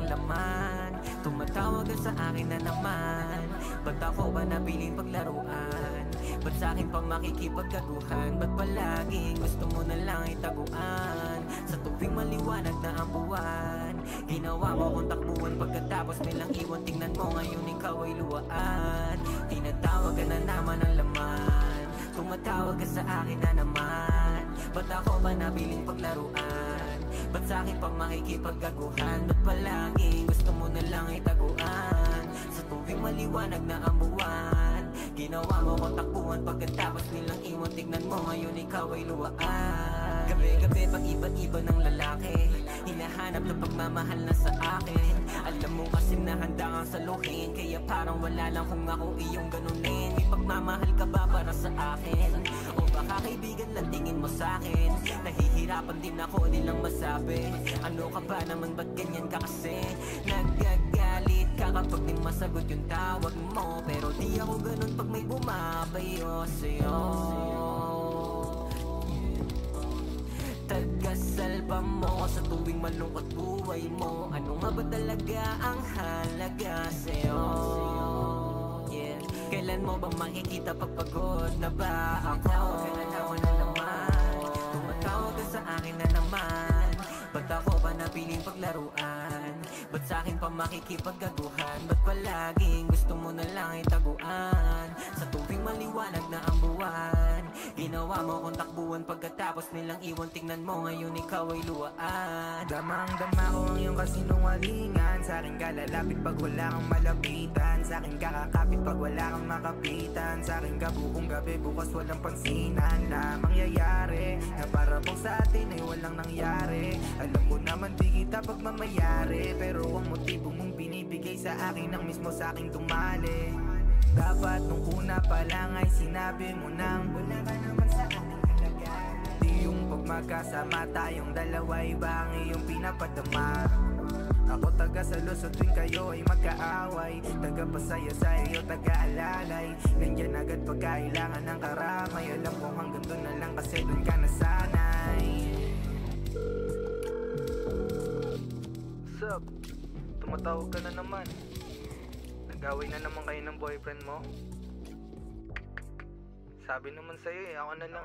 ng laman. Tumatawag ka sa akin na naman. Ba't ako ba nabiling paglaruan? Ba't sa'kin pa makikipagkaguhan? Ba't palaging gusto mo na lang itaguan? Sa tuwing maliwanag na ang buwan, ginawa mo kong takbuhan. Pagkatapos nilang iwan, tingnan mo ngayon ikaw ay luwaan. Tinatawag ka na naman ng laman. Tumatawag ka sa akin na naman. Ba't ako ba nabiling paglaruan? Ba't sa'kin pa makikipagkaguhan? Ba't palaging gusto mo na lang itaguan? Sa tuwing maliwanag na ang buwan, ginawa mo kong takbuhan. Pagkatapos nilang iwan, tignan mo ngayon ikaw ay luwaan. Gabi-gabi pag iba-iba ng lalaki, hinahanap ng pagmamahal na sa akin. Alam mo kasi na handa kang saluhin, kaya parang wala lang kung ako iyong ganunin. May pagmamahal ka ba para sa akin? O baka kaibigan lang tingin mo sa'kin? Nahihirapan din ako, di lang masabi. Ano ka ba naman, ba't ganyan ka kasi? Nagagalit ka kapag di masagot yung tawag mo, pero di ako ganun pag may bumabayo sa'yo. Tagasal pa mo sa tuwing malungkot buhay mo. Ano nga ba talaga ang halaga sa'yo? Yeah. Kailan mo ba makikita pagpagod na ba ako? Kailan na naman tumatawag ka sa akin na naman. Ba't ako ba napiling paglaruan? Ba't sa'kin pa makikipagkaguhan? Ba't palaging gusto mo na lang itaguan? Sa tuwing maliwanag na ang buwan, ginawa mo kong takbuhan. Pagkatapos nilang iwan, tingnan mo ngayon ikaw ay luwaan. Damang-dama ko ang iyong kasinungalingan. Sa'kin ka lalapit pag wala kang malapitan. Sa'kin ka kakapit pag wala kang makapitan. Sa'kin ka buong gabi, bukas walang pansinan na mangyayari, na para bang sa atin ay walang nangyari. Alam ko naman di kita pagmamayari, pero ang motibo mong binibigay sa akin ang mismo sa aking tumali. Dapat nung una pa lang ay sinabi mo nang wala ka naman sa ating halaga. Di yung pag magkasama tayong dalawa, iba ang iyong pinapadama. Ako taga sa lusot tuwing kayo ay magkaaway, taga pasaya sa iyo, taga-alalay. Nandyan agad pag kailangan ng karamay. Alam ko hanggang doon na lang kasi doon ka nasanay. What's up? Tumatawag ka na naman. Nag-away na naman kayo ng boyfriend mo? Sabi naman sa'yo ako na lang